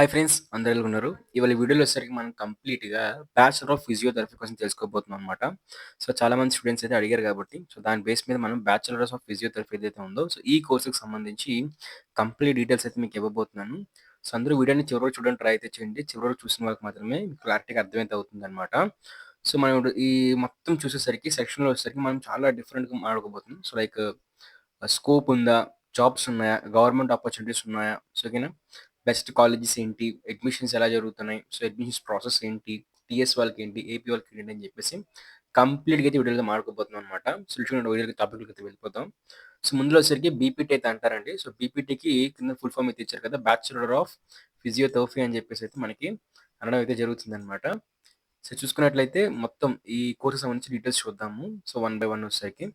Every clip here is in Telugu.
హాయ్ ఫ్రెండ్స్ అందరూ ఎలా ఉన్నారు? ఇవాళ ఈ వీడియోలో వచ్చేసరికి మనం కంప్లీట్‌గా బ్యాచిలర్ ఆఫ్ ఫిజియోథెరపీ కోసం తెలుసుకోబోతున్నాం అనమాట. సో, చాలామంది స్టూడెంట్స్ అయితే అడిగారు కాబట్టి, సో, దాని బేస్ మీద మనం బ్యాచిలర్స్ ఆఫ్ ఫిజియోథెరపీ ఏదైతే ఉందో, సో, ఈ కోర్స్‌కి సంబంధించి కంప్లీట్ డీటెయిల్స్ అయితే మీకు ఇవ్వబోతున్నాను. సో, అందరూ వీడియోని చివరి వరకు చూడడానికి ట్రై అయితే చేయండి. చివరి వరకు చూసిన వాళ్ళకి మాత్రమే క్లారిటీగా అర్థమైతే అవుతుందనమాట. సో, మనం ఇప్పుడు ఈ మొత్తం చూసేసరికి సెక్షన్‌లో వచ్చేసరికి మనం చాలా డిఫరెంట్‌గా మాట్లాడుకోబోతున్నాం. సో, లైక్ స్కోప్ ఉందా? జాబ్స్ ఉన్నాయా? గవర్నమెంట్ ఆపర్చునిటీస్ ఉన్నాయా? సో, ఓకేనా? బెస్ట్ కాలేజెస్ ఏంటి? అడ్మిషన్స్ ఎలా జరుగుతున్నాయి? సో, అడ్మిషన్స్ ప్రాసెస్ ఏంటి? టీఎస్ వాళ్ళకేంటి? ఏపీ వాళ్ళకేంటి? అని చెప్పేసి కంప్లీట్‌గా అయితే వీడియోలో మాట్లాడుకోబోతున్నాం అనమాట. సో, చూడండి వీడియోకి టాపిక్‌లోకి అయితే వెళ్ళిపోదాం. సో, ముందులో వచ్చేసరికి బీపీటీ అయితే అంటారండి. సో, బీపీటీకి కింద ఫుల్ ఫామ్ అయితే ఇచ్చారు కదా! బ్యాచిలర్ ఆఫ్ ఫిజియోథెరపీ అని చెప్పేసి అయితే మనకి అనడం అయితే జరుగుతుందనమాట. సో, చూసుకున్నట్లయితే మొత్తం ఈ కోర్స్‌కి సంబంధించి డీటెయిల్స్ చూద్దాము. సో, వన్ బై వన్ వచ్చేసరికి.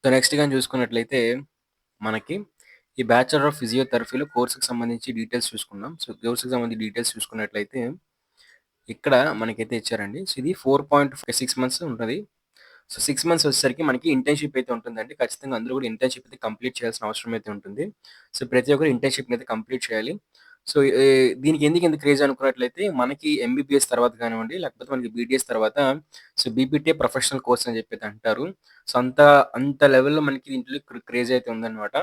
సో, నెక్స్ట్ గాని చూసుకున్నట్లయితే మనకి ఈ బ్యాచిలర్ ఆఫ్ ఫిజియోథెరపీలో కోర్స్‌కి సంబంధించి డీటెయిల్స్ చూసుకుందాం. సో, కోర్స్‌కి సంబంధించి డీటెయిల్స్ చూసుకున్నట్లయితే ఇక్కడ మనకైతే ఇచ్చారండి. సో, ఇది 6 మంత్స్ ఉంటది. సో, 6 మంత్స్ వచ్చేసరికి మనకి ఇంటర్న్‌షిప్ అయితే ఉంటుందండి. ఖచ్చితంగా అందరూ కూడా ఇంటర్న్‌షిప్ అయితే కంప్లీట్ చేయాల్సిన అవసరం అయితే ఉంటుంది. సో, ప్రతి ఒక్కరు ఇంటర్న్‌షిప్‌ని అయితే కంప్లీట్ చేయాలి. సో, దీనికి ఎందుకు ఇంత క్రేజ్ అనుకున్నట్లయితే మనకి ఎంబీబీఎస్ తర్వాత కానివ్వండి, లేకపోతే మనకి బీడీఎస్ తర్వాత సో, బీపీటీ ప్రొఫెషనల్ కోర్స్ అని చెప్పి అంటారు. సో, అంత లెవెల్‌లో మనకి దీంట్లో క్రేజ్ అయితే ఉందన్నమాట.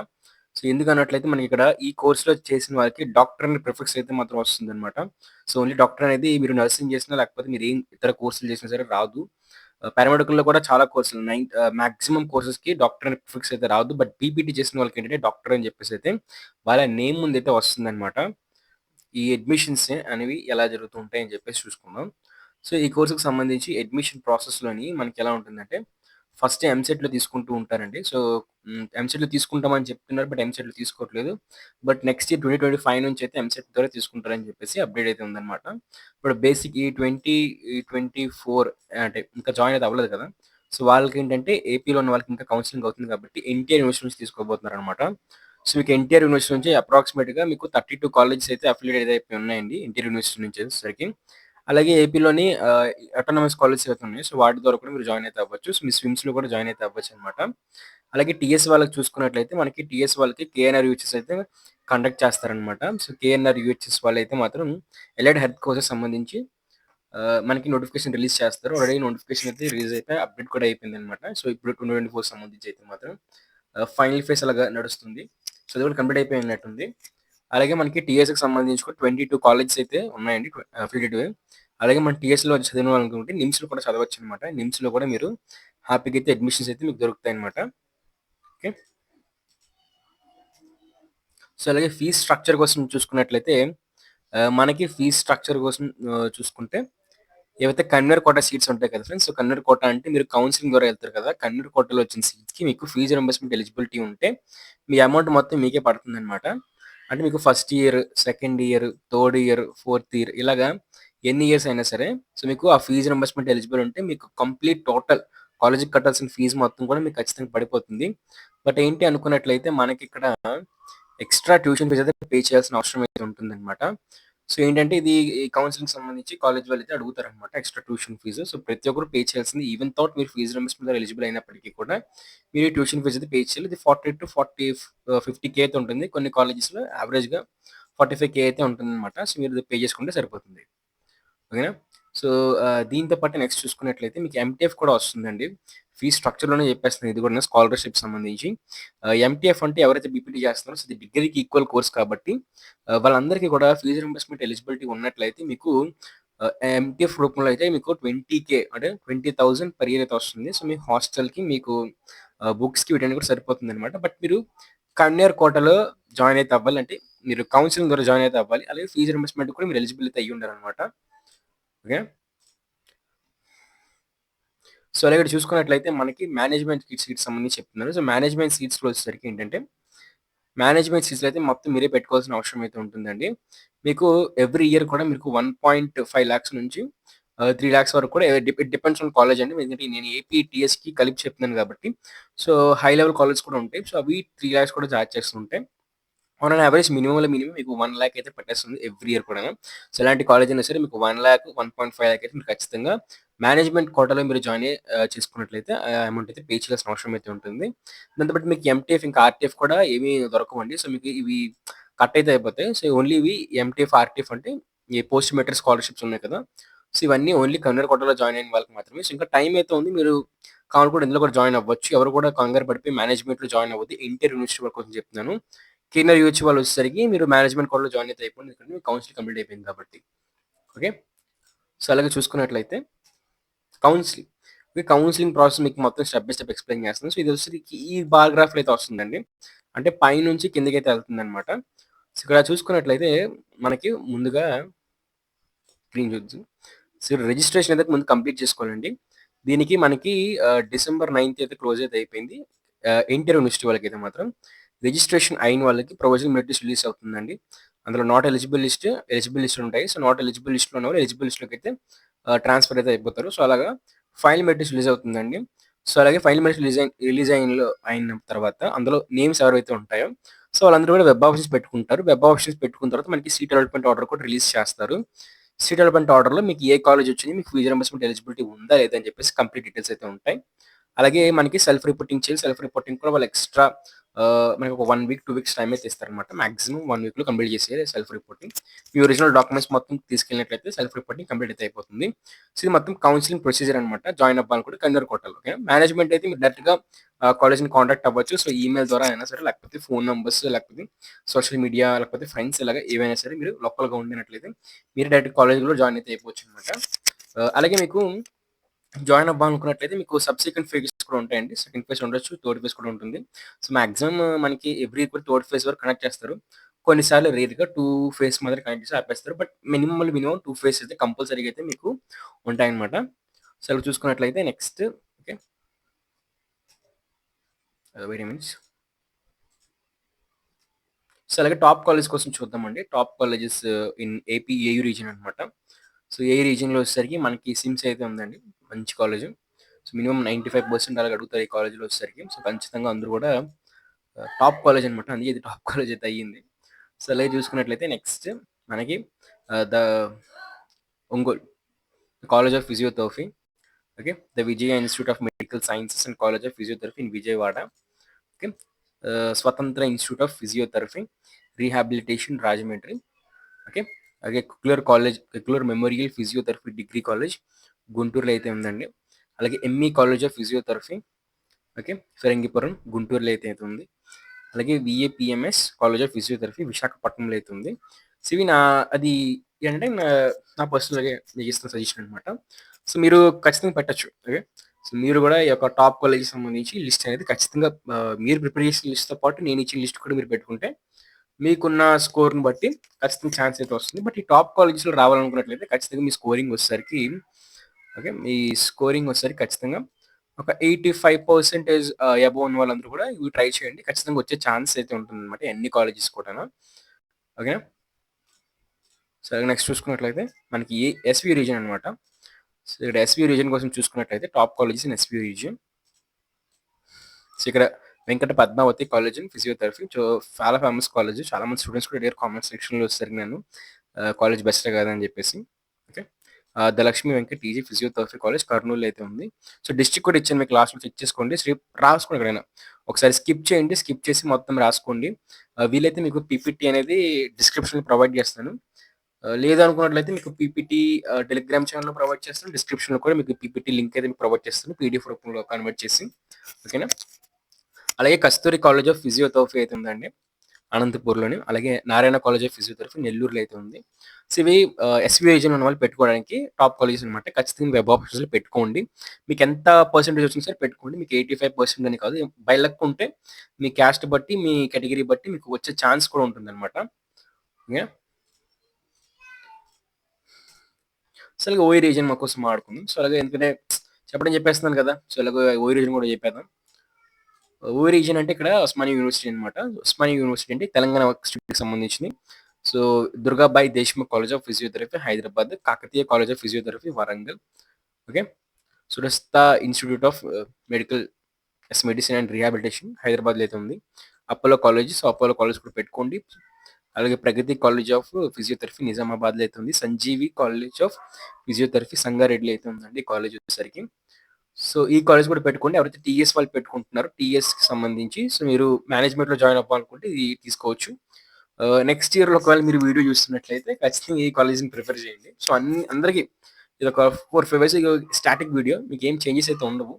సో, ఎందుకన్నట్లయితే మనకిక్కడ ఈ కోర్స్‌లో చేసిన వారికి డాక్టర్ అనే ప్రిఫిక్స్ అయితే మాత్రం వస్తుందన్నమాట. సో, ఓన్లీ డాక్టర్ అనేది మీరు నర్సింగ్ చేసినా లేకపోతే మీరు ఏం ఇతర కోర్సులు చేసినా సరే రాదు. పారామెడికల్‌లో కూడా చాలా కోర్సులు మాక్సిమం కోర్సెస్‌కి డాక్టర్ అనే ప్రిఫిక్స్ అయితే రాదు. బట్ పీపీటీ చేసిన వాళ్ళకేంటంటే డాక్టర్ అని చెప్పేసి అయితే వాళ్ళ నేమ్ ముందైతే వస్తుందన్నమాట. ఈ అడ్మిషన్స్ అనేవి ఎలా జరుగుతూ ఉంటాయని చెప్పేసి చూసుకుందాం. సో, ఈ కోర్స్‌కి సంబంధించి అడ్మిషన్ ప్రాసెస్‌లోని మనకెలా ఉంటుందంటే, ఫస్ట్ ఎంసెట్‌లో తీసుకుంటూ ఉంటారండి. సో, ఎంసెట్‌లో తీసుకుంటామని చెప్తున్నారు. బట్ ఎంసెట్‌లో తీసుకోవట్లేదు. బట్ నెక్స్ట్ ఇయర్ 2025 నుంచి అయితే ఎంసెట్ ద్వారా తీసుకుంటారని చెప్పేసి అప్డేట్ అయితే ఉందన్నమాట. ఇప్పుడు బేసిక్ ఈ 2024 అంటే ఇంకా జాయిన్ అయితే అవ్వలేదు కదా! సో, వాళ్ళకేంటంటే ఏపీలో ఉన్న వాళ్ళకి ఇంకా కౌన్సెలింగ్ అవుతుంది కాబట్టి ఎన్‌టీఆర్ యూనివర్సిటీ నుంచి తీసుకోబోతున్నారనమాట. సో, మీకు ఎన్టీఆర్ యూనివర్సిటీ నుంచి అప్రాక్సిమేట్‌గా మీకు 32 కాలేజెస్ అయితే అఫిలియేట్ అయిపోయి ఉన్నాయండి. ఎన్టీఆర్ యూనివర్సిటీ నుంచి వచ్చేసరికి. అలాగే ఏపీలోని అటానమస్ కాలేజెస్ ఏవైతే ఉన్నాయో, సో, వాటి ద్వారా కూడా మీరు జాయిన్ అయితే అవ్వచ్చు. సో, మీ స్విమ్స్‌లో కూడా జాయిన్ అయితే అవ్వచ్చనమాట. అలాగే టీఎస్ వాళ్ళకి చూసుకున్నట్లయితే మనకి టీఎస్ వాళ్ళకి కేఎన్ఆర్ యూహెచ్ఎస్ అయితే కండక్ట్ చేస్తారనమాట. సో, కేఎన్ఆర్ యూహెచ్ఎస్ వాళ్ళైతే మాత్రం ఎలైడ్ హెల్త్ కోర్సెస్ సంబంధించి మనకి నోటిఫికేషన్ రిలీజ్ చేస్తారు. ఆల్రెడీ నోటిఫికేషన్ అయితే రిలీజ్ అయిపోయి అప్డేట్ కూడా అయిపోయిందనమాట. సో, ఇప్పుడు 2024 సంబంధించి అయితే మాత్రం ఫైనల్ ఫేజ్ అలాగా నడుస్తుంది. సో, అది కూడా కంప్లీట్ అయిపోయినట్టుంది. అలాగే మనకి టీఎస్‌కి సంబంధించి కూడా 22 కాలేజెస్ అయితే ఉన్నాయండి. అఫిలియేటివ్. అలాగే మన టీఎస్‌లో చదివినాలనుకుంటే నిమ్స్‌లో కూడా చదవచ్చనమాట. నిమ్స్‌లో కూడా మీరు హ్యాపీగా అయితే అడ్మిషన్స్ అయితే మీకు దొరుకుతాయన్నమాట. ఓకే. సో, అలాగే ఫీజ్ స్ట్రక్చర్ కోసం చూసుకున్నట్లయితే మనకి ఫీజ్ స్ట్రక్చర్ కోసం చూసుకుంటే ఏవైతే కన్వీనర్ కోటా సీట్స్ ఉంటాయి కదా ఫ్రెండ్స్. సో, కన్వీనర్ కోటా అంటే మీరు కౌన్సెలింగ్ ద్వారా ఎళ్తారు కదా! కన్వీనర్ కోటాలో వచ్చిన సీట్స్‌కి మీకు ఫీజ్ రింబర్స్‌మెంట్ ఎలిజిబిలిటీ ఉంటే మీ అమౌంట్ మొత్తం మీకే పడుతుందన్నమాట. అంటే మీకు first year, second year, third year, fourth year ఇలాగా ఎన్ని ఇయర్స్ అయినా సరే సో, మీకు ఆ ఫీజ్ రింబర్స్‌మెంట్ ఎలిజిబుల్ ఉంటే మీకు కంప్లీట్ టోటల్ కాలేజ్‌కి కట్టాల్సిన ఫీజ్ మొత్తం కూడా మీకు ఖచ్చితంగా పడిపోతుంది. బట్ ఏంటి అనుకున్నట్లయితే మనకిక్కడ ఎక్స్‌ట్రా ట్యూషన్ ఫీజ్ అయితే పే చేయాల్సిన అవసరం అయితే ఉంటుందన్నమాట. సో, ఏంటంటే ఇది ఈ కౌన్సెలింగ్‌కి సంబంధించి కాలేజ్ వాళ్ళైతే అడుగుతారనమాట ఎక్స్‌ట్రా ట్యూషన్ ఫీజు. సో, ప్రతి ఒక్కరు పే చేయాల్సింది ఈవెన్ థౌట్ మీరు ఫీజ్ రింబర్స్‌మెంట్ ఎలిజిబుల్ అయినప్పటికీ కూడా మీరు ట్యూషన్ ఫీజ్ అయితే పే చేయాలి. ఇది 40-40 50,000 అయితే ఉంటుంది. కొన్ని కాలేజెస్‌లో యావరేజ్‌గా 45,000 అయితే ఉంటుందన్నమాట. సో, మీరు ఇది పే చేసుకుంటే సరిపోతుంది. ఓకేనా? సో, దీంతో పాటు నెక్స్ట్ చూసుకున్నట్లయితే మీకు ఎంటీఎఫ్ కూడా వస్తుందండి. ఫీజ్ స్ట్రక్చర్‌లోనే చెప్పేస్తున్నాను ఇది కూడాను స్కాలర్‌షిప్‌కి సంబంధించి. ఎంటీఎఫ్ అంటే ఎవరైతే బీపీటీ చేస్తున్నారో సో, ఇది డిగ్రీకి ఈక్వల్ కోర్స్ కాబట్టి వాళ్ళందరికీ కూడా ఫీజ్ రింబర్స్‌మెంట్ ఎలిజిబిలిటీ ఉన్నట్లయితే మీకు ఎంటీఎఫ్ రూపంలో అయితే మీకు 20,000 అంటే 20,000 పర్ ఇయర్ అయితే వస్తుంది. సో, మీ హాస్టల్‌కి మీకు బుక్స్‌కి వీటన్నిటికి కూడా సరిపోతుందనమాట. బట్ మీరు కన్వేర్ కోటాలో జాయిన్ అయితే అవ్వాలి. అంటే మీరు కౌన్సెలింగ్ ద్వారా జాయిన్ అయితే అవ్వాలి. అలాగే ఫీజ్ రింబర్స్‌మెంట్ కూడా మీరు ఎలిజిబుల్ అయితే అయ్యుండాలనమాట. ఓకే. సో, అలాగే ఇక్కడ చూసుకున్నట్లయితే మనకి మేనేజ్‌మెంట్ సీట్స్ సంబంధించి చెప్తున్నారు. సో, మేనేజ్‌మెంట్ సీట్స్‌లో వచ్చేసరికి ఏంటంటే, మేనేజ్‌మెంట్ సీట్స్‌లో అయితే మొత్తం మీరే పెట్టుకోవాల్సిన అవసరం అయితే ఉంటుందండి. మీకు ఎవ్రీ ఇయర్ కూడా మీకు 1.5 లాక్స్ నుంచి 3 లాక్స్ వరకు కూడా ఇట్ డిపెండ్స్ ఆన్ కాలేజ్ అండి. ఎందుకంటే నేను ఏపీ, టీఎస్‌కి కలిపి చెప్తున్నాను కాబట్టి. సో, హై లెవెల్ కాలేజ్ కూడా ఉంటాయి. సో, అవి 3 లాక్స్ కూడా చార్జ్ చేస్తుంటాయి. ఆన్ అన్ యావరేజ్ మినిమంలో మినిమం మీకు 1,00,000 అయితే పట్టేస్తుంది ఎవ్రీ ఇయర్ కూడాను. సో, ఎలాంటి కాలేజ్ అయినా సరే మీకు 1,00,000, 1.5 లాక్ అయితే మీరు ఖచ్చితంగా మేనేజ్‌మెంట్ కోటాలో మీరు జాయిన్ చేసుకున్నట్లయితే ఆ అమౌంట్ అయితే పే చేయాల్సిన అవసరం అయితే ఉంటుంది. దాంతో పాటు మీకు ఎంటీఎఫ్ ఇంకా ఆర్టీఎఫ్ కూడా ఏమీ దొరకవండి. సో, మీకు ఇవి కట్ అయితే అయిపోతాయి. సో, ఓన్లీ ఇవి ఎంటీఎఫ్, ఆర్టీఎఫ్ అంటే ఈ పోస్ట్ మెట్రిక్ స్కాలర్‌షిప్స్ ఉన్నాయి కదా! సో, ఇవన్నీ ఓన్లీ కన్వీనర్ కోటాలో జాయిన్ అయిన వాళ్ళకి మాత్రమే. సో, ఇంకా టైమ్ అయితే ఉంది. మీరు కావాలనుకుంటే ఇందులో కూడా జాయిన్ అవ్వచ్చు. ఎవరు కూడా కంగారు పడిపోయి మేనేజ్మెంట్‌లో జాయిన్ అవ్వద్దు. ఇంటర్ యూనివర్సిటీ వాళ్ళ కోసం చెప్తున్నాను. కిన్నర్ యూనివర్సిటీ వాళ్ళొచ్చేసరికి మీరు మేనేజ్మెంట్ కోటాలో జాయిన్ అయితే అయిపోయింది. ఎందుకంటే మీ కౌన్సెలింగ్ కంప్లీట్ అయిపోయింది కాబట్టి. ఓకే. సో, అలాగే చూసుకున్నట్లయితే కౌన్సెలింగ్. ఈ కౌన్సెలింగ్ ప్రాసెస్ మీకు మొత్తం స్టెప్ బై స్టెప్ ఎక్స్‌ప్లెయిన్ చేస్తాను. సో, ఇదొచ్చేసరికి ఈ బార్ గ్రాఫ్‌లో అయితే వస్తుందండి. అంటే పైనుంచి కిందకైతే ఎళ్తుందనమాట. సో, ఇక్కడ చూసుకున్నట్లయితే మనకి ముందుగా స్క్రీన్ చూద్దాం. సో, రిజిస్ట్రేషన్ అయితే ముందు కంప్లీట్ చేసుకోవాలండి. దీనికి మనకి డిసెంబర్ 9థ్ అయితే క్లోజ్ అయితే అయిపోయింది. ఎన్‌టిఆర్ యూనివర్సిటీ వాళ్ళకైతే మాత్రం. రిజిస్ట్రేషన్ అయిన వాళ్ళకి ప్రొవిజనల్ మెరిట్ లిస్ట్ రిలీజ్ అవుతుందండి. అందులో నాట్ ఎలిజిబుల్ లిస్ట్, ఎలిజిబుల్ లిస్టులు ఉంటాయి. సో, నాట్ ఎలిజిబుల్ లిస్ట్‌లో ఉన్నవాళ్ళు ఎలిజిబుల్ లిస్ట్‌లోకైతే ట్రాన్స్‌ఫర్ అయితే అయిపోతారు. సో, అలాగా ఫైనల్ మెరిట్ లిస్ట్ రిలీజ్ అవుతుందండి. సో, అలాగే ఫైనల్ మెరిట్ రిలీజ్ అయిన తర్వాత అందులో నేమ్స్ ఎవరైతే ఉంటాయో సో, వాళ్ళందరూ కూడా వెబ్ ఆప్షన్స్ పెట్టుకుంటారు. వెబ్ ఆప్షన్స్ పెట్టుకున్న తర్వాత మనకి సీట్ అలాట్‌మెంట్ ఆర్డర్ కూడా రిలీజ్ చేస్తారు. సీట్ అలాట్‌మెంట్ ఆర్డర్‌లో మీకు ఏ కాలేజ్ వచ్చింది, మీకు ఫీజ్ రింబర్స్‌మెంట్ ఎలిజిబిలిటీ ఉందా లేదా అని చెప్పేసి కంప్లీట్ డీటెయిల్స్ అయితే ఉంటాయి. అలాగే మనకి సెల్ఫ్ రిపోర్టింగ్ చేయాలి. సెల్ఫ్ రిపోర్టింగ్ కూడా వాళ్ళు ఎక్స్‌ట్రా మనకి ఒక 1 వీక్, 2 వీక్స్ టైమ్ అయితే ఇస్తారనమాట. మాక్సిమం 1 వీక్‌లో కంప్లీట్ చేసేయాలి సెల్ఫ్ రిపోర్టింగ్. మీ ఒరిజినల్ డాక్యుమెంట్స్ మొత్తం తీసుకెళ్ళినట్లయితే సెల్ఫ్ రిపోర్టింగ్ కంప్లీట్ అయితే అయిపోతుంది. సో, ఇది మొత్తం కౌన్సెలింగ్ ప్రొసీజర్ అనమాట. జాయిన్ అవ్వాలనుకుంటే కన్వీనర్ కోటాలో. ఓకే. మేనేజ్మెంట్ అయితే మీరు డైరెక్ట్‌గా కాలేజ్‌ని కాంటాక్ట్ అవ్వచ్చు. సో, ఈమెయిల్ ద్వారా అయినా సరే, లేకపోతే ఫోన్ నంబర్స్, లేకపోతే సోషల్ మీడియా, లేకపోతే ఫ్రెండ్స్ ఇలాగ ఏవైనా సరే మీరు లోకల్‌గా ఉండినట్లయితే మీరు డైరెక్ట్ కాలేజ్‌లో జాయిన్ అయితే అయిపోవచ్చనమాట. అలాగే మీకు జాయిన్ అవ్వాలనుకున్నట్లయితే మీకు సబ్సిక్వెంట్ ఫేజెస్ కూడా ఉంటాయండి. సెకండ్ ఫేజ్ ఉండొచ్చు. థర్డ్ ఫేజ్ కూడా ఉంటుంది. సో, మాక్సిమం మనకి ఎవ్రీ కూడా థర్డ్ ఫేజ్ వరకు కనెక్ట్ చేస్తారు. కొన్నిసార్లు రేర్‌గా 2 ఫేజ్ మాత్రం కనెక్ట్ చేసి ఆపేస్తారు. బట్ మినిమమ్ 2 ఫేజ్ అయితే కంపల్సరీగా అయితే మీకు ఉంటాయన్నమాట. సో, అలా చూసుకున్నట్లయితే next okay. Wait a minutes. So, అలాగే టాప్ కాలేజ్ కోసం చూద్దామండి. Top colleges in AP AU region అనమాట. సో, ఏయూ రీజియన్‌లో వచ్చేసరికి మనకి సిమ్స్ అయితే ఉందండి. మంచి కాలేజు. సో, మినిమమ్ 95% అలాగ అడుగుతారు ఈ కాలేజ్‌లో వచ్చేసరికి. సో, ఖచ్చితంగా అందరూ కూడా టాప్ కాలేజ్ అనమాట. అందుకే ఇది టాప్ కాలేజ్ అయితే అయ్యింది. సో, అలాగే చూసుకున్నట్లయితే నెక్స్ట్ మనకి the Ongole college of physiotherapy. Okay. The Vijaya institute of medical sciences and college of physiotherapy in Vijayawada. Okay. Swatantra institute of physiotherapy, rehabilitation Rajahmundry. Okay. అలాగే కుక్లూర్ మెమోరియల్ ఫిజియోథెరపీ డిగ్రీ కాలేజ్ గుంటూరులో అయితే ఉందండి. అలాగే ME college of physiotherapy okay. Phirangipuram గుంటూరులో అయితే ఉంది. అలాగే వీఏపీఎంఎస్ కాలేజ్ ఆఫ్ ఫిజియోథెరపీ విశాఖపట్నంలో అయితే ఉంది. సో, ఇవి అది ఏంటంటే నా పర్సనల్‌గా మీకు ఇస్తున్న సజెషన్ అనమాట. సో, మీరు ఖచ్చితంగా పెట్టొచ్చు. ఓకే. సో, మీరు కూడా ఈ యొక్క టాప్ కాలేజ్‌కి సంబంధించి లిస్ట్ అనేది ఖచ్చితంగా మీరు ప్రిపేర్ చేసిన లిస్ట్‌తో పాటు నేను ఇచ్చిన లిస్ట్ కూడా మీరు పెట్టుకుంటే మీకున్న స్కోర్‌ని బట్టి ఖచ్చితంగా ఛాన్స్ అయితే వస్తుంది. బట్ ఈ టాప్ కాలేజెస్‌లో రావాలనుకున్నట్లయితే ఖచ్చితంగా మీ స్కోరింగ్ వచ్చేసరికి ఓకే. మీ స్కోరింగ్ వచ్చేసరికి ఖచ్చితంగా ఒక 85% అబోవ్ ఉన్న వాళ్ళందరూ కూడా ఇవి ట్రై చేయండి. ఖచ్చితంగా వచ్చే ఛాన్స్ అయితే ఉంటుందన్నమాట. అన్ని కాలేజెస్ కూడాను. ఓకేనా? సరే నెక్స్ట్ చూసుకున్నట్లయితే మనకి ఎస్‌వి రీజియన్ అనమాట. సో, ఇక్కడ ఎస్‌వి రీజియన్ కోసం చూసుకున్నట్లయితే top colleges in SV region. So, ఇక్కడ Venkata Padmavathi college in physiotherapy. So, చాలా ఫేమస్ కాలేజ్. చాలా మంది స్టూడెంట్స్ కూడా అడిగారు కామెంట్ సెక్షన్‌లో వచ్చేసరికి నన్ను కాలేజ్ బెస్టే కదా అని చెప్పేసి. Okay. The Lakshmi Venkat TG physiotherapy college కర్నూలులో అయితే ఉంది. సో, డిస్ట్రిక్ట్ కూడా ఇచ్చాను మీకు లాస్ట్‌లో చెక్ చేసుకోండి. రాసుకోండి ఎక్కడైనా. ఒకసారి స్కిప్ చేయండి. స్కిప్ చేసి మొత్తం రాసుకోండి. వీలైతే మీకు పీపీటీ అనేది డిస్క్రిప్షన్‌లో ప్రొవైడ్ చేస్తాను. లేదనుకున్నట్లయితే మీకు పీపీటీ టెలిగ్రామ్ ఛానెల్‌లో ప్రొవైడ్ చేస్తాను. డిస్క్రిప్షన్‌లో కూడా మీకు పీపీటీ లింక్ అయితే మీకు ప్రొవైడ్ చేస్తాను. పీడీఎఫ్ రూపంలో కన్వర్ట్ చేసి. ఓకేనా? అలాగే కస్తూరి కాలేజ్ ఆఫ్ ఫిజియోథెరపీ అయితే ఉందండి అనంతపూర్‌లోని. అలాగే నారాయణ కాలేజ్ ఆఫ్ ఫిజియోథెరపీ నెల్లూరులో అయితే ఉంది. సో, ఇవి ఎస్‌వి రీజియన్‌లో ఉన్నవాళ్ళు పెట్టుకోవడానికి టాప్ కాలేజెస్ అనమాట. ఖచ్చితంగా వెబ్ ఆప్షన్స్‌లో పెట్టుకోండి. మీకెంత పర్సెంటేజ్ వచ్చినా సరే పెట్టుకోండి. మీకు 85% అని కాదు. బై లక్ ఉంటే మీ క్యాస్ట్ బట్టి, మీ కేటగిరీ బట్టి మీకు వచ్చే ఛాన్స్ కూడా ఉంటుందనమాట. ఓకే. సో, అలాగే ఓయూ రీజియన్ మా కోసం మాట్లాడుకుందాం. సో, అలాగే ఎందుకంటే చెప్పడం చెప్పేస్తున్నాను కదా! సో, అలాగే ఓయూ రీజియన్ కూడా చెప్పేద్దాం. ఓయూ రీజియన్ అంటే ఇక్కడ ఉస్మానియా యూనివర్సిటీ అనమాట. ఉస్మానియా యూనివర్సిటీ అంటే తెలంగాణ స్టేట్‌కి సంబంధించింది. So, Durgabai Deshmukh college of physiotherapy Hyderabad, Kakatiya college of physiotherapy Warangal. Okay. సురస్తా institute of medical medicine and rehabilitation హైదరాబాద్‌లో అయితే ఉంది. Apollo college. So, Apollo college కూడా పెట్టుకోండి. అలాగే ప్రగతి కాలేజ్ ఆఫ్ ఫిజియోథెరపీ నిజామాబాద్‌లో అయితే ఉంది. సంజీవి కాలేజ్ ఆఫ్ ఫిజియోథెరపీ సంగారెడ్డిలో అయితే ఉందండి ఈ కాలేజ్ వచ్చేసరికి. సో, ఈ కాలేజ్ కూడా పెట్టుకోండి. ఎవరైతే టీఎస్ వాళ్ళు పెట్టుకుంటున్నారో టీఎస్‌కి సంబంధించి సో, మీరు మేనేజ్మెంట్‌లో జాయిన్ అవ్వాలనుకుంటే ఇది తీసుకోవచ్చు. నెక్స్ట్ ఇయర్‌లో ఒకవేళ మీరు వీడియో చూస్తున్నట్లయితే ఖచ్చితంగా ఈ కాలేజ్‌ని ప్రిఫర్ చేయండి. సో, అందరికి ఇదొక 4, 5 ఇయర్స్ స్టాటిక్ వీడియో. మీకేం చేంజెస్ అయితే ఉండవు.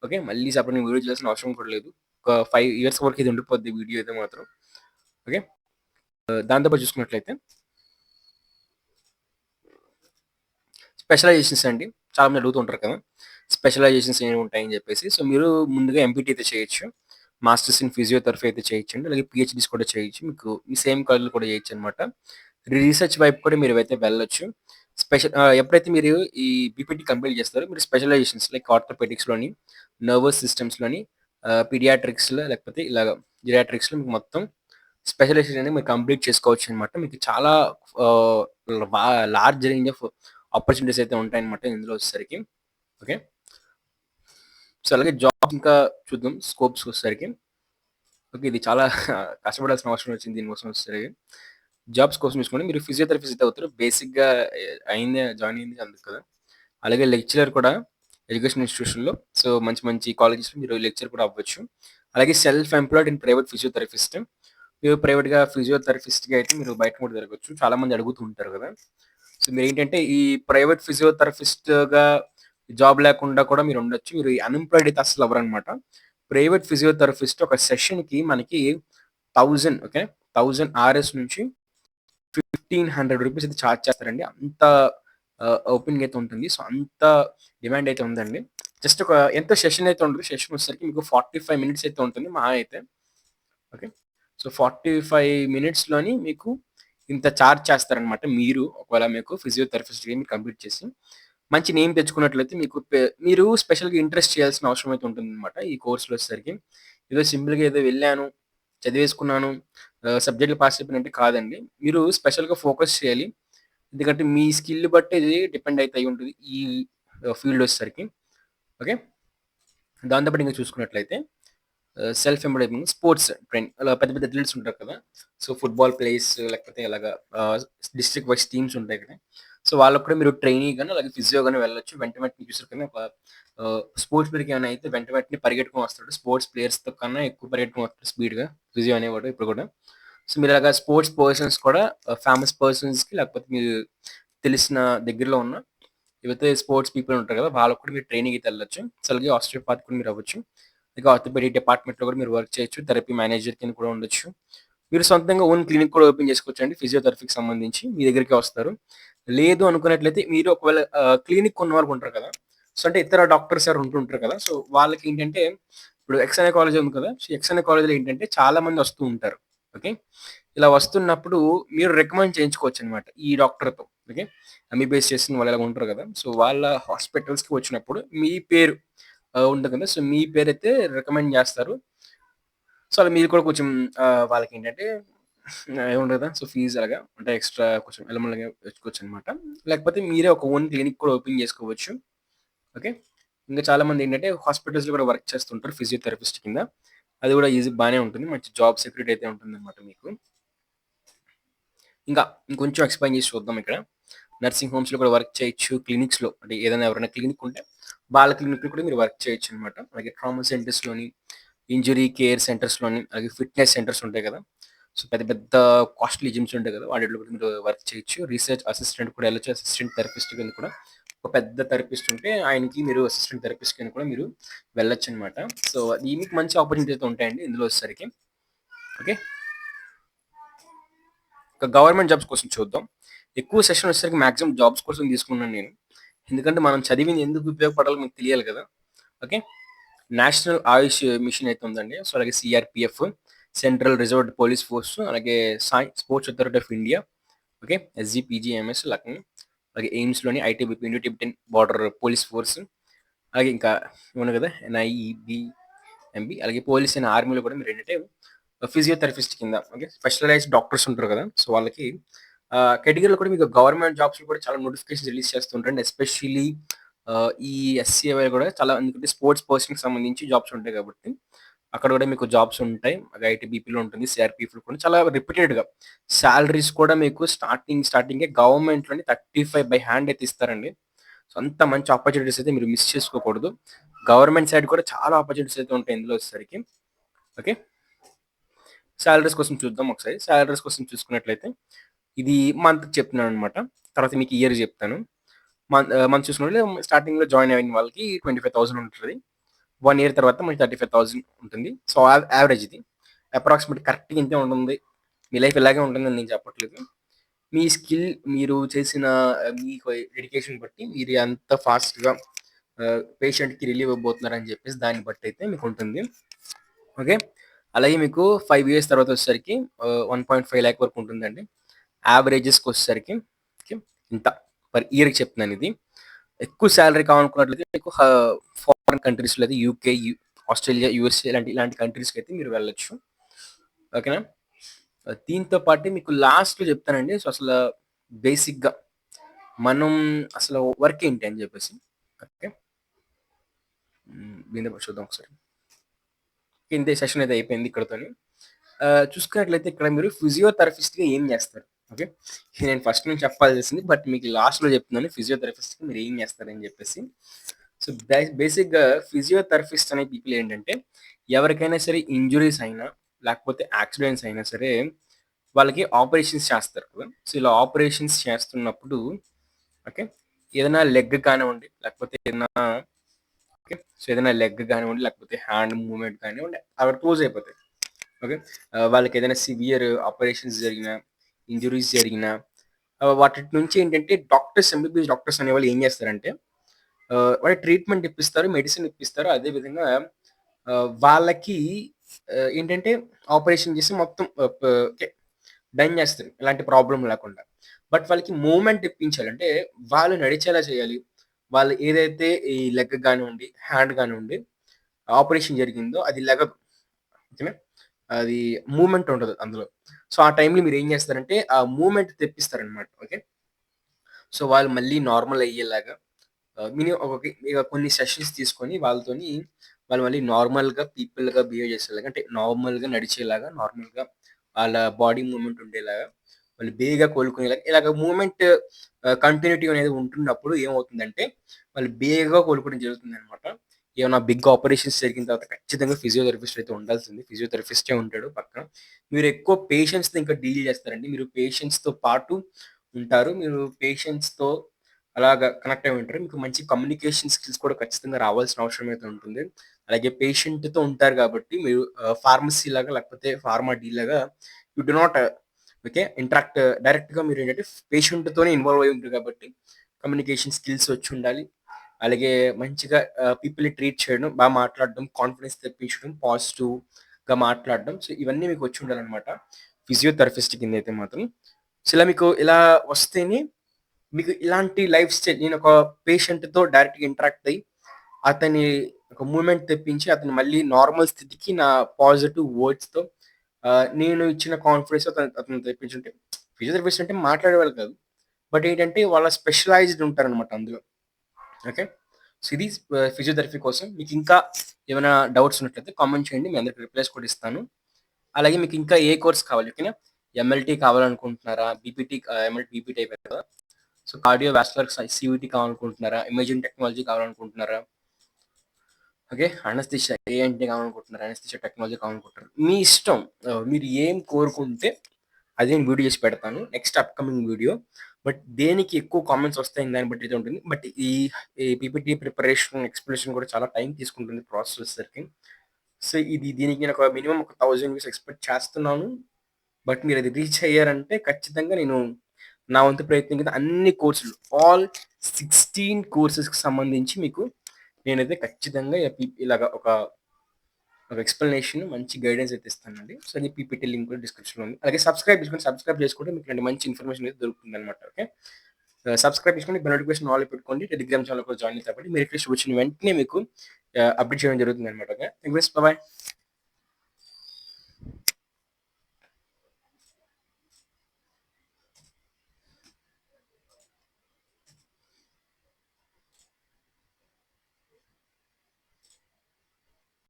ఓకే. మళ్ళీ సెపరేట్‌గా వీడియో చేయాల్సిన అవసరం కూడా లేదు. ఒక 5 ఇయర్స్ వరకు ఇది ఉండిపోద్ది వీడియో అయితే మాత్రం. ఓకే. దాంతో పాటు చూసుకున్నట్లయితే స్పెషలైజేషన్స్ అండి. చాలా మంది అడుగుతూ ఉంటారు కదా! స్పెషలైజేషన్స్ ఏమి ఉంటాయని చెప్పేసి. సో, మీరు ముందుగా ఎంపీటీ అయితే చేయొచ్చు. మాస్టర్స్ ఇన్ ఫిజియోథెరపీ అయితే చేయొచ్చండి. అలాగే పీహెచ్‌డీస్ కూడా చేయొచ్చు. మీకు ఈ సేమ్ కాలేజ్‌లో కూడా చేయొచ్చనమాట. రీసెర్చ్ వైపు కూడా మీరైతే వెళ్ళొచ్చు. ఎప్పుడైతే మీరు ఈ బీపీటీ కంప్లీట్ చేస్తారో మీరు స్పెషలైజేషన్స్ లైక్ ఆర్థోపెడిక్స్‌లోని, నర్వస్ సిస్టమ్స్‌లోని, పీడియాట్రిక్స్‌లో లేకపోతే ఇలాగ జిరియాట్రిక్స్‌లో మీకు మొత్తం స్పెషలైజేషన్ అనేది మీరు కంప్లీట్ చేసుకోవచ్చనమాట. మీకు చాలా ఆహ్, బా లార్జ్ రేంజ్ ఆఫ్ ఆపర్చునిటీస్ అయితే ఉంటాయన్నమాట ఇందులో వచ్చేసరికి. ఓకే. సో, అలాగే జాబ్ ఇంకా చూద్దాం స్కోప్స్ వచ్చేసరికి. ఓకే. ఇది చాలా కష్టపడాల్సిన అవసరం వచ్చింది దీనికోసం వచ్చేసరికి. జాబ్స్ కోసం చూసుకుంటే మీరు ఫిజియోథెరపిస్ట్ అయితే అవుతారు. బేసిక్‌గా జాయిన్ అయింది అందుకు కదా! అలాగే లెక్చరర్ కూడా ఎడ్యుకేషన్ ఇన్‌స్టిట్యూషన్‌లో సో, మంచి మంచి కాలేజెస్‌లో మీరు లెక్చర్ కూడా అవ్వచ్చు. అలాగే self employed in private physiotherapist. మీరు ప్రైవేట్‌గా ఫిజియోథెరపిస్ట్‌గా అయితే మీరు బయట కూడా తిరగొచ్చు. చాలా మంది అడుగుతూ ఉంటారు కదా! సో, మీరేంటంటే ఈ ప్రైవేట్ ఫిజియోథెరపిస్ట్‌గా జాబ్ లేకుండా కూడా మీరు ఉండొచ్చు. మీరు అన్‌ఎంప్లాయిడ్ అయితే అస్సలు అవ్వరనమాట. ప్రైవేట్ ఫిజియోథెరపిస్ట్ ఒక సెషన్‌కి మనకి 1000 ఓకే. 1000 ఆర్ఎస్ నుంచి రూ. 1500 అయితే చార్జ్ చేస్తారండి. అంత ఓపెనింగ్ అయితే ఉంటుంది. సో, అంత డిమాండ్ అయితే ఉందండి. జస్ట్ ఒక ఎంత సెషన్ అయితే ఉండదు. సెషన్ వచ్చేసరికి మీకు 45 మినిట్స్ అయితే ఉంటుంది మహా అయితే. ఓకే. సో, 45 మినిట్స్‌లోని మీకు ఇంత చార్జ్ చేస్తారనమాట. మీరు ఒకవేళ మీకు ఫిజియోథెరపిస్ట్‌గా మీరు కంప్లీట్ చేసి, మంచి నేమ్ తెచ్చుకున్నట్లయితే మీరు స్పెషల్‌గా ఇంట్రెస్ట్ చేయాల్సిన అవసరం అయితే ఉంటుందనమాట. ఈ కోర్స్‌లో వచ్చేసరికి. ఏదో సింపుల్‌గా ఏదో వెళ్ళాను, చదివేసుకున్నాను, సబ్జెక్ట్‌లు పాస్ అయిపోయానంటే కాదండి. మీరు స్పెషల్‌గా ఫోకస్ చేయాలి. ఎందుకంటే మీ స్కిల్ బట్టి ఇది డిపెండ్ అయితే అయ్యి ఉంటది. ఈ ఫీల్డ్ వచ్చేసరికి. ఓకే. దాంతో పాటు ఇంకా చూసుకున్నట్లయితే సెల్ఫ్ ఎంప్లాయ్‌మెంట్ స్పోర్ట్స్ ట్రైన్ అలా పెద్ద పెద్ద అథ్లెట్స్ ఉంటారు కదా! సో, ఫుట్‌బాల్ ప్లేయర్స్ లేకపోతే ఇలాగా డిస్ట్రిక్ట్ వైస్ టీమ్స్ ఉంటాయి కదా! సో, వాళ్ళకి కూడా మీరు ట్రైనీ గాని, అలాగే ఫిజియో గాని వెళ్ళొచ్చు. వెంట వెంటనే చూసారు కదా! ఒక స్పోర్ట్స్ పీరియడ్‌కి ఏమైనా అయితే వెంట వెంటనే పరిగెట్టుకొని వస్తాడు. స్పోర్ట్స్ ప్లేయర్స్‌తో కన్నా ఎక్కువ పరిగెట్టుకొని వస్తాడు స్పీడ్‌గా ఫిజియో అనేవాడు ఇప్పుడు కూడా. సో, మీరు ఇలాగా స్పోర్ట్స్ పర్సన్స్ కూడా ఫేమస్ పర్సన్స్‌కి లేకపోతే మీరు తెలిసిన దగ్గరలో ఉన్న ఏవైతే స్పోర్ట్స్ పీపుల్ ఉంటారు కదా! వాళ్ళకి కూడా మీరు ట్రైనింగ్ అయితే వెళ్ళొచ్చు. సో, అలాగే ఆస్టియోపాత్ కూడా మీరు అవ్వచ్చు. ఇక ఆర్థోపెడిక్ డిపార్ట్మెంట్‌లో కూడా మీరు వర్క్ చేయొచ్చు. థెరపీ మేనేజర్ కింద కూడా ఉండొచ్చు. మీరు సొంతంగా ఓన్ క్లినిక్ కూడా ఓపెన్ చేసుకోవచ్చండి. ఫిజియోథెరపీకి సంబంధించి మీ దగ్గరికే వస్తారు. లేదు అనుకున్నట్లయితే మీరు ఒకవేళ క్లినిక్ ఉన్నవారు ఉంటారు కదా! సో, అంటే ఇతర డాక్టర్స్ ఎవరు ఉంటుంటారు కదా! సో, వాళ్ళకేంటంటే ఇప్పుడు ఎక్స్ఎన్ఏ కాలేజ్ ఉంది కదా! సో, ఎక్స్ఎన్ఏ కాలేజ్‌లో ఏంటంటే చాలా మంది వస్తూ ఉంటారు. ఓకే. ఇలా వస్తున్నప్పుడు మీరు రికమెండ్ చేయించుకోవచ్చనమాట ఈ డాక్టర్‌తో. ఓకే. ఎంబీబీఎస్ చేసిన వాళ్ళు ఇలాగ ఉంటారు కదా! సో, వాళ్ళ హాస్పిటల్స్‌కి వచ్చినప్పుడు మీ పేరు ఉంటుంది కదా! సో, మీ పేరైతే రికమెండ్ చేస్తారు. సో, అలా మీరు కూడా కొంచెం వాళ్ళకేంటంటే ఏముండదు కదా! సో, ఫీజ్ అలాగా అంటే ఎక్స్‌ట్రా కొంచెం ఎలమల్లగా తెచ్చుకోవచ్చనమాట. లేకపోతే మీరే ఒక ఓన్ క్లినిక్ కూడా ఓపెన్ చేసుకోవచ్చు. ఓకే. ఇంకా చాలామందేంటంటే హాస్పిటల్స్‌లో కూడా వర్క్ చేస్తుంటారు ఫిజియోథెరపిస్ట్ కింద. అది కూడా బానే ఉంటుంది. మంచి జాబ్ సెక్యూరిటీ అయితే ఉంటుందనమాట మీకు. ఇంకా ఇంకొంచెం ఎక్స్‌ప్లెయిన్ చేసి చూద్దాం ఇక్కడ. నర్సింగ్ హోమ్స్‌లో కూడా వర్క్ చేయొచ్చు. క్లినిక్స్‌లో అంటే ఏదైనా ఎవరైనా క్లినిక్ ఉంటే వాళ్ళ క్లినిక్‌లో కూడా మీరు వర్క్ చేయొచ్చనమాట. అలాగే ట్రామా సెంటర్స్‌లోని, ఇంజురీ కేర్ సెంటర్స్‌లోని, అలాగే ఫిట్‌నెస్ సెంటర్స్ ఉంటాయి కదా! సో, పెద్ద పెద్ద కాస్ట్‌లీ జిమ్స్ ఉంటాయి కదా! వాటిలో కూడా మీరు వర్క్ చేయొచ్చు. రీసెర్చ్ అసిస్టెంట్ కూడా ఎళ్ళొచ్చు. అసిస్టెంట్ థెరపిస్ట్ కింద కూడా ఒక పెద్ద థెరపిస్ట్ ఉంటే ఆయనకి మీరు అసిస్టెంట్ థెరపిస్ట్ కింద కూడా మీరు వెళ్ళొచ్చనమాట. సో, మీకు మంచి ఆపర్చునిటీస్ అయితే ఉంటాయండి ఇందులో వచ్చేసరికి. ఓకే. ఇక గవర్నమెంట్ జాబ్స్ కోసం చూద్దాం. ఎక్కువ సెషన్ వచ్చేసరికి మాక్సిమం జాబ్స్ కోసం తీసుకున్నాను నేను. ఎందుకంటే మనం చదివింది ఎందుకు ఉపయోగపడాలో మీకు తెలియాలి కదా! ఓకే. నేషనల్ ఆయుష్ మిషన్ అయితే ఉందండి. సో, అలాగే CRPF, central reserved police force, అలాగే sports authority of India, okay. SGPGMS Lucknow, అలాగే ఎయిమ్స్‌లోని ITBP Indo Tibetan border police force, అలాగే ఇంకా ఉన్నాయి కదా! ఎన్‌ఐఈబీఎంబీ అలాగే పోలీస్ అండ్ ఆర్మీలో కూడా మీరేంటంటే ఫిజియోథెరపిస్ట్ కింద ఓకే. స్పెషలైజ్డ్ డాక్టర్స్ ఉంటారు కదా! సో, వాళ్ళకి కేటగిరీలో కూడా మీకు గవర్నమెంట్ జాబ్స్‌లో కూడా చాలా నోటిఫికేషన్స్ రిలీజ్ చేస్తుంటారండి. ఎస్పెషల్లీ ఈ ఎస్‌సీఏవై కూడా చాలా ఎందుకంటే స్పోర్ట్స్ పర్సన్‌కి సంబంధించి జాబ్స్ ఉంటాయి కాబట్టి, అక్కడ కూడా మీకు జాబ్స్ ఉంటాయి. ఐటీబీపీలో ఉంటుంది. సీఆర్‌పీఎఫ్‌లో కూడా చాలా రిపీటెడ్‌గా సాలరీస్ కూడా మీకు స్టార్టింగే గవర్నమెంట్‌లోని 35 బై హ్యాండ్ అయితే ఇస్తారండి. సో, అంత మంచి ఆపర్చునిటీస్ అయితే మీరు మిస్ చేసుకోకూడదు. గవర్నమెంట్ సైడ్ కూడా చాలా ఆపర్చునిటీస్ అయితే ఉంటాయి ఇందులో వచ్చేసరికి. ఓకే. సాలరీస్ కోసం చూద్దాం ఒకసారి. సాలరీస్ కోసం చూసుకున్నట్లయితే ఇది మంత్‌కి చెప్తున్నాననమాట. తర్వాత మీకు ఇయర్ చెప్తాను. మంత్ చూసుకున్నట్లయితే స్టార్టింగ్‌లో జాయిన్ అయిన వాళ్ళకి 25,000 ఉంటది. 1 ఇయర్ తర్వాత మనకి 35,000 ఉంటుంది. సో, యావరేజ్ ఇది. అప్రాక్సిమేట్ కరెక్ట్‌గా ఇంతే ఉంటుంది. మీ లైఫ్ ఇలాగే ఉంటుందని నేను చెప్పట్లేదు. మీ స్కిల్ మీరు చేసిన మీకు డెడికేషన్ బట్టి మీరు ఎంత ఫాస్ట్‌గా పేషెంట్‌కి రిలీవ్ ఇవ్వబోతున్నారని చెప్పేసి దాన్ని బట్టయితే మీకుంటుంది. ఓకే. అలాగే మీకు 5 ఇయర్స్ తర్వాత వచ్చేసరికి 1.5 లాక్ వరకు ఉంటుందండి. యావరేజెస్‌కొచ్చేసరికి ఓకే. ఇంత పర్ ఇయర్‌కి చెప్తున్నానిది. ఎక్కువ సాలరీ కావాలనుకున్నట్లయితే మీకు ఫారిన్ కంట్రీస్ లేదా యూకే, ఆస్ట్రేలియా, యూఎస్ఏ ఇలాంటి కంట్రీస్‌కైతే మీరు వెళ్ళొచ్చు. ఓకేనా? దీంతో పాటు మీకు లాస్ట్‌లో చెప్తానండి. సో, అసలు బేసిక్‌గా మనం అసలు వర్క్ ఏంటి అని చెప్పేసి. ఓకే. దీన్ని చూద్దాం ఒకసారి. ఇంతే సెషన్ అయితే అయిపోయింది ఇక్కడితోని. చూసుకున్నట్లయితే ఇక్కడ మీరు ఫిజియోథెరపిస్ట్‌గా ఏం చేస్తారు? ఓకే. ఇది నేను ఫస్ట్ నుంచి చెప్పాల్సింది. బట్ మీకు లాస్ట్‌లో చెప్తున్నాను ఫిజియోథెరపిస్ట్‌గా మీరు ఏం చేస్తారని చెప్పేసి. సో, బేసిక్‌గా ఫిజియోథెరపిస్ట్ అనే పీపుల్ ఏంటంటే ఎవరికైనా సరే ఇంజ్యూరీస్ అయినా, లేకపోతే యాక్సిడెంట్స్ అయినా సరే వాళ్ళకి ఆపరేషన్స్ చేస్తారు కదా! సో, ఇలా ఆపరేషన్స్ చేస్తున్నప్పుడు ఓకే. ఏదైనా లెగ్ కానివ్వండి, లేకపోతే ఏదైనా ఓకే. సో, ఏదైనా లెగ్ కానివ్వండి, లేకపోతే హ్యాండ్ మూవ్‌మెంట్ కానివ్వండి అవి క్లోజ్ అయిపోతాయి. ఓకే. వాళ్ళకి ఏదైనా సివియర్ ఆపరేషన్స్ జరిగినా, ఇంజ్యూరీస్ జరిగినా వాటి నుంచి ఏంటంటే ఎంబీబీఎస్ డాక్టర్స్ అనేవాళ్ళు ఏం చేస్తారంటే వాళ్ళకి ట్రీట్మెంట్ ఇప్పిస్తారు, మెడిసిన్ ఇప్పిస్తారు. అదే విధంగా వాళ్ళకి ఏంటంటే ఆపరేషన్ చేసి మొత్తం ఓకే. డన్ చేస్తారు. ఎలాంటి ప్రాబ్లమ్ లేకుండా. బట్ వాళ్ళకి మూవ్‌మెంట్ ఇప్పించాలి. అంటే వాళ్ళు నడిచేలా చేయాలి. వాళ్ళు ఏదైతే ఈ లెగ్ గానివ్వండి, హ్యాండ్ గానివ్వండి ఆపరేషన్ జరిగిందో అది లెగదు. ఓకేనా? అది మూవ్‌మెంట్ ఉండదు అందులో. సో, ఆ టైంలో మీరేం చేస్తారంటే ఆ మూవ్‌మెంట్ తెప్పిస్తారనమాట. ఓకే. సో, వాళ్ళు మళ్ళీ నార్మల్ అయ్యేలాగా మినిమమ్ ఇక కొన్ని సెషన్స్ తీసుకొని వాళ్ళతోని వాళ్ళు మళ్ళీ నార్మల్‌గా పీపుల్‌గా బిహేవ్ చేసేలాగా అంటే నార్మల్‌గా నడిచేలాగా, నార్మల్‌గా వాళ్ళ బాడీ మూవ్‌మెంట్ ఉండేలాగా, వాళ్ళు బేగంగా కోలుకునేలాగా ఇలాగ మూవ్‌మెంట్ కంటిన్యూటీ అనేది ఉంటున్నప్పుడు ఏమవుతుందంటే వాళ్ళు బేగంగా కోలుకోవడం జరుగుతుందనమాట. ఏమన్నా బిగ్ ఆపరేషన్స్ జరిగిన తర్వాత ఖచ్చితంగా ఫిజియోథెరపిస్ట్ అయితే ఉండాల్సింది. ఫిజియోథెరపిస్టే ఉంటాడు పక్కన. మీరు ఎక్కువ పేషెంట్స్‌తో ఇంకా డీల్ చేస్తారండి. మీరు పేషెంట్స్‌తో పాటు ఉంటారు. మీరు పేషెంట్స్‌తో అలాగా కనెక్ట్ అయి ఉంటారు. మీకు మంచి కమ్యూనికేషన్ స్కిల్స్ కూడా ఖచ్చితంగా రావాల్సిన అవసరం అయితే ఉంటుంది. అలాగే పేషెంట్‌తో ఉంటారు కాబట్టి మీరు ఫార్మసీ లాగా లేకపోతే ఫార్మా డీ లాగా you do not okay. Interact డైరెక్ట్‌గా మీరేంటంటే పేషెంట్‌తోనే ఇన్వాల్వ్ అయ్యి ఉంటారు కాబట్టి కమ్యూనికేషన్ స్కిల్స్ వచ్చుండాలి. అలాగే మంచిగా పీపుల్‌ని ట్రీట్ చేయడం, మాట్లాడడం, కాన్ఫిడెన్స్ తెప్పించడం, పాజిటివ్‌గా మాట్లాడడం. సో, ఇవన్నీ మీకు వచ్చుండాలనమాట. ఫిజియోథెరపిస్ట్ కిందైతే మాత్రం. సో, ఇలా మీకు ఇలా వస్తేనే మీకు ఇలాంటి లైఫ్ స్టైల్ నేనొక పేషెంట్‌తో డైరెక్ట్‌గా ఇంటరాక్ట్ అయ్యి, అతని ఒక మూవ్‌మెంట్ తెప్పించి, అతన్ని మళ్ళీ నార్మల్ స్థితికి నా పాజిటివ్ వర్డ్స్‌తో నేను ఇచ్చిన కాన్ఫిడెన్స్ అతను తెప్పించుంటే ఫిజియోథెరపిస్ట్ అంటే మాట్లాడేవాళ్ళు కాదు. బట్ ఏంటంటే వాళ్ళ స్పెషలైజ్డ్ ఉంటారనమాట అందులో. ఓకే. సో, ఇది ఫిజియోథెరపీ కోసం. మీకింకా ఏమైనా డౌట్స్ ఉన్నట్లయితే కామెంట్ చేయండి. మీ అందరికి రిప్లైస్ కూడా ఇస్తాను. అలాగే మీకింకా ఏ కోర్స్ కావాలి ఓకేనా? ఎంఎల్‌టీ కావాలనుకుంటున్నారా? ఎంఎల్‌టీ బీపీటీ అయిపోయింది కదా! సో, కార్డియోవాస్కులర్ సీవీటీ కావాలనుకుంటున్నారా? ఇమేజింగ్ టెక్నాలజీ కావాలనుకుంటున్నారా? ఓకే. అనస్థీషియా ఏఎన్‌టీ కావాలనుకుంటున్నారా? అనస్థీషియా టెక్నాలజీ కావాలనుకుంటున్నారా? మీ ఇష్టం. మీరు ఏం కోరుకుంటే అది నేను వీడియో చేసి పెడతాను. Next upcoming video. బట్ దేనికి ఎక్కువ కామెంట్స్ వస్తాయని దాన్ని బట్టి అయితే ఉంటుంది. బట్ ఈ పీపీటీ ప్రిపరేషన్, ఎక్స్‌ప్లనేషన్ కూడా చాలా టైం తీసుకుంటుంది ప్రాసెస్ వచ్చేసరికి. సో, దీనికి నేను ఒక మినిమమ్ ఒక 1000 వ్యూస్ ఎక్స్‌పెక్ట్ చేస్తున్నాను. బట్ మీరది రీచ్ అయ్యారంటే ఖచ్చితంగా నేను నా వంతు ప్రయత్నం కింద అన్ని కోర్సులు ఆల్ 16 కోర్సెస్‌కి సంబంధించి మీకు నేనైతే ఖచ్చితంగా ఇలాగ ఒక ఎక్స్‌ప్లనేషన్ మంచి గైడెన్స్ అయితే ఇస్తానండి. సో, అది పీపీటీ లింక్ కూడా డిస్క్రిప్షన్‌లో ఉంది. అలాగే సబ్స్క్రైబ్ చేసుకుంటే మీకు ఇలాంటి మంచి ఇన్ఫర్మేషన్ అయితే దొరుకుతుందనమాట. ఓకే. సబ్స్క్రైబ్ చేసుకోండి. బెల్ నోటిఫికేషన్ ఆల్ పెట్టుకోండి. టెలిగ్రామ్ ఛానెల్ కూడా జాయిన్ అవుతారు కాబట్టి మీ రిక్వెస్ట్ వచ్చిన వెంటనే మీకు అప్డేట్ చేయడం జరుగుతుందనమాట. ఓకే. Thank you. బాయ్.